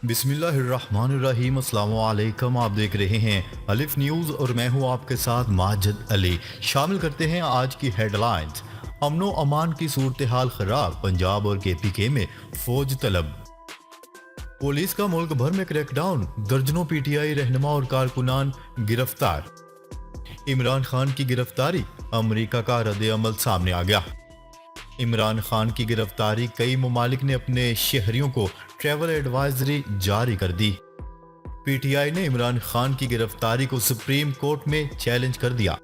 बिस्मिल्लाहिर्रहमानिर्रहीम। अस्सलाम वालेकुम। आप देख रहे हैं अलिफ न्यूज़ और मैं हूं आपके साथ माजिद अली। शामिल करते हैं आज की हेडलाइंस। अमनो अमान की सूरत हाल खराब, पंजाब और केपीके में फौज तलब। पुलिस का मुल्क भर में क्रैकडाउन, दर्जनों पीटीआई रहनुमा और कारकुनान गिरफ्तार। इमरान खान की गिरफ्तारी, अमेरिका का रद्द अमल सामने आ गया। इमरान खान की गिरफ्तारी, कई ममालिक ने अपने शहरियों को ट्रैवल एडवाइजरी जारी कर दी। पीटीआई ने इमरान खान की गिरफ्तारी को सुप्रीम कोर्ट में चैलेंज कर दिया।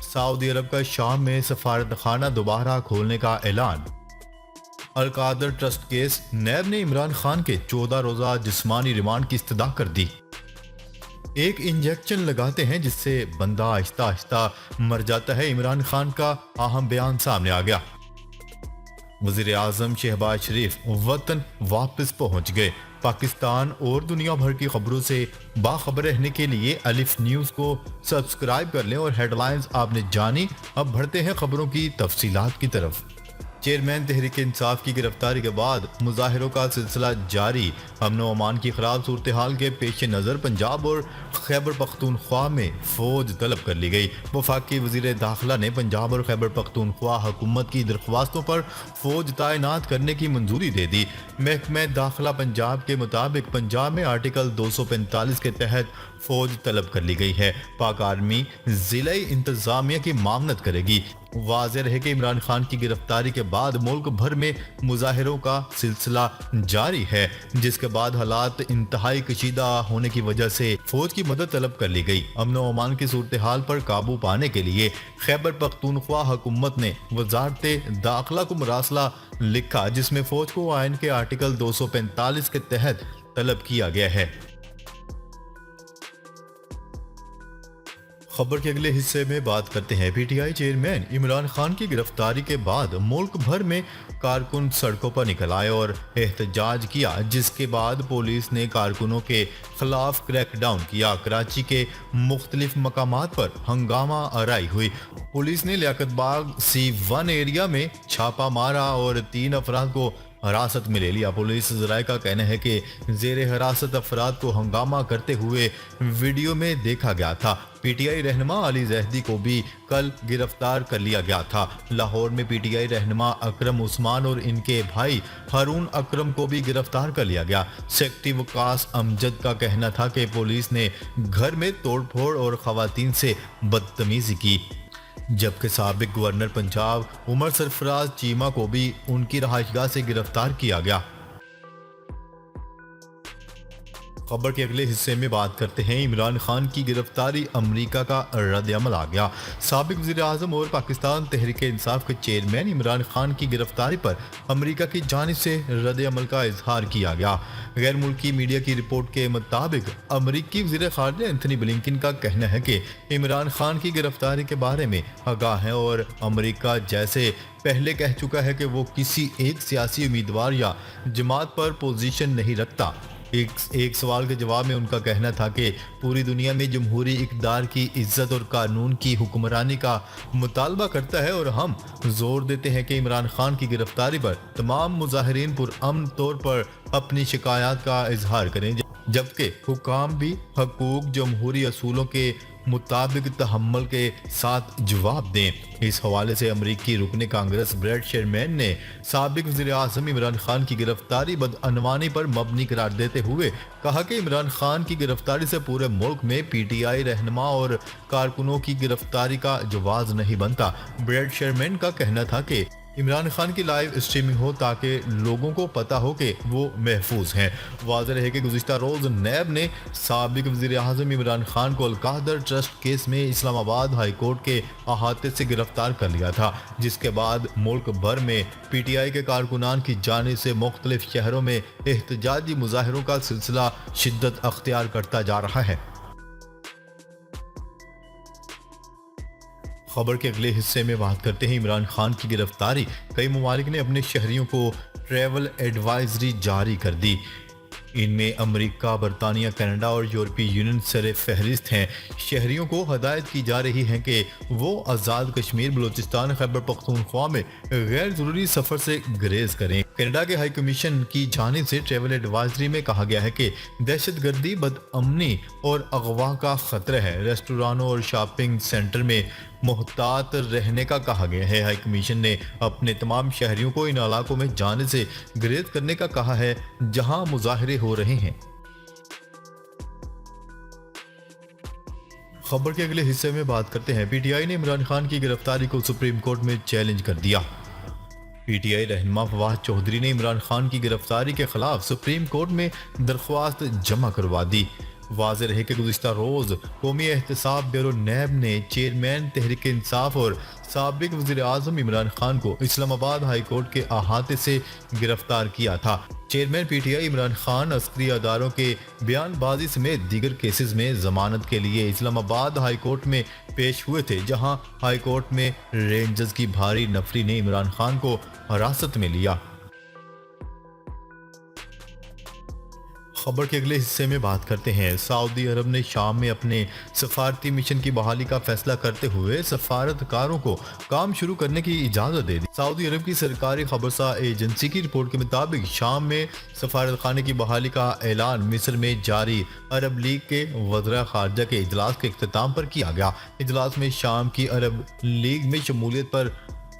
सऊदी अरब का शाम में सफारत खाना दोबारा खोलने का ऐलान। अलकादर ट्रस्ट केस, नैब ने इमरान खान के 14 रोजा जिस्मानी रिमांड की इस्तदा कर दी। एक इंजेक्शन लगाते हैं जिससे बंदा आहिस्ता आहिस्ता मर जाता है, इमरान खान का अहम बयान सामने आ गया। वज़ीर आज़म शहबाज शरीफ वतन वापस पहुंच गए। पाकिस्तान और दुनिया भर की खबरों से बाखबर रहने के लिए अलिफ न्यूज़ को सब्सक्राइब कर लें। और हेडलाइंस आपने जानी, अब बढ़ते हैं खबरों की तफसीलात की तरफ। चेयरमैन तहरीक इंसाफ की गिरफ्तारी के बाद मुजाहिरों का सिलसिला जारी। अमन व अमान की खराब सूरत हाल के पेश नज़र पंजाब और खैबर पख्तूनख्वा में फौज तलब कर ली गई। वफाकी वज़ीर दाखिला ने पंजाब और खैबर पख्तूनख्वा हुकूमत की दरख्वास्तों पर फौज तैनात करने की मंजूरी दे दी। महकमा दाखिला पंजाब के मुताबिक पंजाब में आर्टिकल 245 के तहत फौज तलब कर ली गई है। पाक आर्मी जिला इंतजामिया की मामनत करेगी। वाज़ेह रहे कि इमरान खान की गिरफ्तारी के बाद मुल्क भर में मुजाहिरों का सिलसिला जारी है, जिसके बाद हालात इंतहाई कशीदा होने की वजह से फौज की मदद तलब कर ली गई। अमन व अमान की सूरत हाल पर काबू पाने के लिए खैबर पख्तूनख्वा हुकूमत ने वजारत दाखिला को मरासला लिखा, जिसमें फौज को आइन के आर्टिकल 245 के तहत तलब किया गया है। खबर के अगले हिस्से में बात करते हैं। पीटीआई चेयरमैन इमरान खान की गिरफ्तारी के बाद मुल्क भर में कारकुन सड़कों पर निकल आए और एहतजाज किया, जिसके बाद पुलिस ने कारकुनों के खिलाफ क्रैकडाउन किया। कराची के मुख्तलिफ मकामात पर हंगामा आराई हुई। पुलिस ने लियाकत बाग C1 एरिया में छापा मारा और 3 अफराद को हिरासत में ले लिया। पुलिस ज़राए का कहना है कि जेर हिरासत अफराद को हंगामा करते हुए वीडियो में देखा गया था। पीटीआई रहनुमा अली जहदी को भी कल गिरफ्तार कर लिया गया था। लाहौर में पीटीआई रहनुमा अकरम उस्मान और इनके भाई हारून अकरम को भी गिरफ्तार कर लिया गया। सेक्रेटरी वकास अमजद का कहना था कि पुलिस ने घर में तोड़फोड़ और खवातीन से बदतमीजी की, जबकि साबिक गवर्नर पंजाब उमर सरफराज चीमा को भी उनकी रहायशगाह से गिरफ्तार किया गया। खबर के अगले हिस्से में बात करते हैं। इमरान खान की गिरफ्तारी, अमेरिका का रद्द अमल आ गया। साबिक वज़ीर आज़म और पाकिस्तान तहरीक इंसाफ के चेयरमैन इमरान खान की गिरफ्तारी पर अमेरिका की जानिब से रद्द अमल का इजहार किया गया। गैर मुल्की मीडिया की रिपोर्ट के मुताबिक अमेरिकी वज़ीर ख़ारिजा एंथनी ब्लिंकन का कहना है कि इमरान खान की गिरफ्तारी के बारे में आगाह है और अमेरिका जैसे पहले कह चुका है कि वो किसी एक सियासी उम्मीदवार या जमात पर पोजीशन नहीं रखता। एक सवाल के जवाब में उनका कहना था कि पूरी दुनिया में जमहूरी इक़्तिदार की इज्जत और कानून की हुक्मरानी का मुतालबा करता है और हम जोर देते हैं कि इमरान खान की गिरफ्तारी पर तमाम मुजाहिरीन पुरअमन तौर पर अपनी शिकायत का इजहार करें, जबकि हुकाम भी हकूक जमहूरी असूलों के मुताबिक तहम्मुल के साथ जवाब दें। इस हवाले से अमरीकी रुकने कांग्रेस ब्रैड शेरमैन ने साबिक वज़ीर आज़म इमरान खान की गिरफ्तारी बदअनवानी पर मबनी करार देते हुए कहा कि इमरान खान की गिरफ्तारी से पूरे मुल्क में पीटीआई रहनुमा और कारकुनों की गिरफ्तारी का जवाज नहीं बनता। ब्रैड शेरमैन का कहना था कि इमरान खान की लाइव स्ट्रीमिंग हो ताकि लोगों को पता हो कि वो महफूज हैं। वाज़ेह रहे कि गुज़िश्ता रोज़ नैब ने साबिक वज़ीर आज़म इमरान खान को अलकादर ट्रस्ट केस में इस्लामाबाद हाई कोर्ट के अहाते से गिरफ्तार कर लिया था, जिसके बाद मुल्क भर में पीटीआई के कारकुनान की जानिब से मुख्तलिफ शहरों में एहतजाजी मुजाहिरों का सिलसिला शिद्दत अख्तियार करता जा रहा है। खबर के अगले हिस्से में बात करते हैं। इमरान खान की गिरफ्तारी, कई ममालिक ने अपने शहरियों को ट्रैवल एडवाइजरी जारी कर दी। इनमें अमेरिका, बरतानिया, कनाडा और यूरोपीय यूनियन सर फहरिस्त हैं। शहरियों को हदायत की जा रही है कि वो आज़ाद कश्मीर, बलूचिस्तान, खैबर पख्तूनख्वा में गैर ज़रूरी सफ़र से गुरेज करें। کینیڈا کے ہائی کمیشن کی جانب سے ٹریول ایڈوائزری میں کہا گیا ہے کہ دہشت گردی، بدامنی اور اغوا کا خطرہ ہے۔ ریسٹورانوں اور شاپنگ سینٹر میں محتاط رہنے کا کہا گیا ہے۔ ہائی کمیشن نے اپنے تمام شہریوں کو ان علاقوں میں جانے سے گریز کرنے کا کہا ہے جہاں مظاہرے ہو رہے ہیں۔ خبر کے اگلے حصے میں بات کرتے ہیں۔ پی ٹی آئی نے عمران خان کی گرفتاری کو سپریم کورٹ میں چیلنج کر دیا۔ پی ٹی آئی رہنما فواد چودھری نے عمران خان کی گرفتاری کے خلاف سپریم کورٹ میں درخواست جمع کروا دی۔ واضح رہے کہ گزشتہ روز قومی احتساب بیورو نیب نے چیئرمین تحریک انصاف اور سابق وزیر اعظم عمران خان کو اسلام آباد ہائی کورٹ کے احاطے سے گرفتار کیا تھا۔ Chairman P T I Imran Khan عسکری اداروں کے بیان بازی سمیت دیگر کیسز میں ضمانت کے لیے اسلام آباد ہائی کورٹ میں پیش ہوئے تھے، جہاں ہائی کورٹ میں رینجرز کی بھاری نفری نے عمران خان کو حراست میں لیا۔ خبر کے اگلے حصے میں بات کرتے ہیں۔ سعودی عرب نے شام میں اپنے سفارتی مشن کی بحالی کا فیصلہ کرتے ہوئے سفارتکاروں کو کام شروع کرنے کی اجازت دے دی۔ سعودی عرب کی سرکاری خبرسا ایجنسی کی رپورٹ کے مطابق شام میں سفارت خانے کی بحالی کا اعلان مصر میں جاری عرب لیگ کے وزراء خارجہ کے اجلاس کے اختتام پر کیا گیا۔ اجلاس میں شام کی عرب لیگ میں شمولیت پر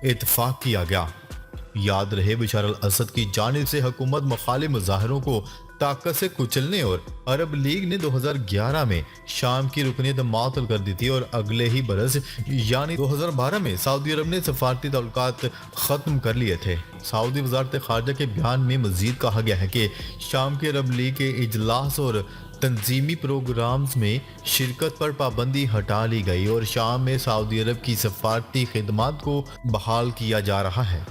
اتفاق کیا گیا۔ یاد رہے بشار الاسد کی جانب سے حکومت مخالف مظاہروں کو طاقت سے کچلنے اور عرب لیگ نے 2011 میں شام کی رکنیت معطل کر دی تھی اور اگلے ہی برس یعنی 2012 میں سعودی عرب نے سفارتی تعلقات ختم کر لیے تھے۔ سعودی وزارت خارجہ کے بیان میں مزید کہا گیا ہے کہ شام کے عرب لیگ کے اجلاس اور تنظیمی پروگرامز میں شرکت پر پابندی ہٹا لی گئی اور شام میں سعودی عرب کی سفارتی خدمات کو بحال کیا جا رہا ہے۔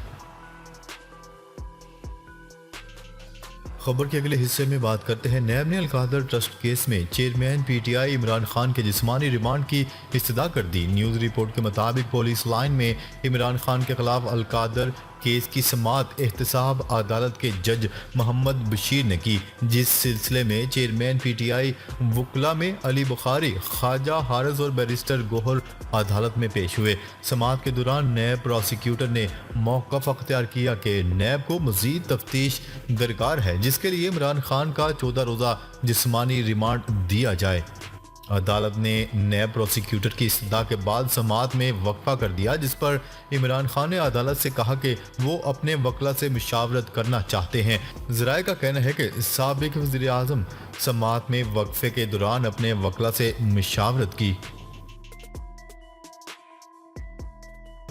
خبر کے اگلے حصے میں بات کرتے ہیں۔ نیب نے القادر ٹرسٹ کیس میں chairman P T I Imran Khan کے جسمانی ریمانڈ کی استدعا کر دی۔ نیوز رپورٹ کے مطابق پولیس لائن میں عمران خان کے خلاف القادر کیس کی سماعت احتساب عدالت کے جج محمد بشیر نے کی، جس سلسلے میں چیئرمین پی ٹی آئی وکلاء میں علی بخاری، خواجہ حارث اور بیرسٹر گوہر عدالت میں پیش ہوئے۔ سماعت کے دوران نیب پروسیکیوٹر نے موقف اختیار کیا کہ نیب کو مزید تفتیش درکار ہے، جس کے لیے عمران خان کا 14 روزہ جسمانی ریمانڈ دیا جائے۔ عدالت نے نیب پروسیکیوٹر کی استدعا کے بعد سماعت میں وقفہ کر دیا، جس پر عمران خان نے عدالت سے کہا کہ وہ اپنے وکلا سے مشاورت کرنا چاہتے ہیں۔ ذرائع کا کہنا ہے کہ سابق وزیر اعظم سماعت میں وقفے کے دوران اپنے وکلا سے مشاورت کی۔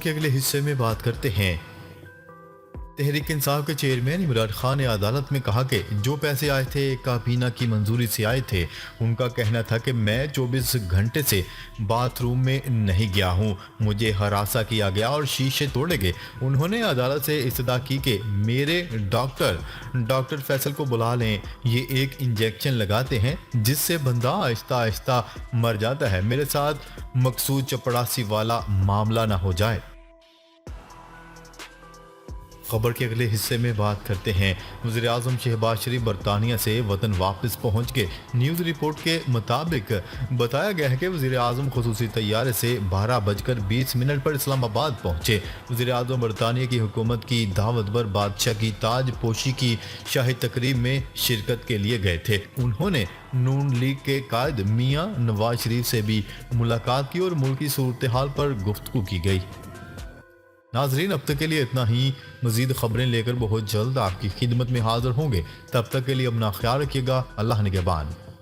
کے اگلے حصے میں بات کرتے ہیں۔ تحریک انصاف کے چیئرمین عمران خان نے عدالت میں کہا کہ جو پیسے آئے تھے کابینہ کی منظوری سے آئے تھے۔ ان کا کہنا تھا کہ میں 24 گھنٹے سے باتھ روم میں نہیں گیا ہوں، مجھے ہراساں کیا گیا اور شیشے توڑے گئے۔ انہوں نے عدالت سے استدعا کی کہ میرے ڈاکٹر فیصل کو بلا لیں، یہ ایک انجیکشن لگاتے ہیں جس سے بندہ آہستہ آہستہ مر جاتا ہے، میرے ساتھ مقصود چپڑاسی والا معاملہ نہ ہو جائے۔ خبر کے اگلے حصے میں بات کرتے ہیں۔ وزیر اعظم شہباز شریف برطانیہ سے وطن واپس پہنچ گئے۔ نیوز رپورٹ کے مطابق بتایا گیا ہے کہ وزیر اعظم خصوصی طیارے سے 12:20 پر اسلام آباد پہنچے۔ وزیر اعظم برطانیہ کی حکومت کی دعوت پر بادشاہ کی تاج پوشی کی شاہی تقریب میں شرکت کے لیے گئے تھے۔ انہوں نے نون لیگ کے قائد میاں نواز شریف سے بھی ملاقات کی اور ملکی صورتحال پر گفتگو کی گئی۔ ناظرین، اب تک کے لیے اتنا ہی۔ مزید خبریں لے کر بہت جلد آپ کی خدمت میں حاضر ہوں گے۔ تب تک کے لیے اپنا خیال رکھیے گا۔ اللہ نگہبان۔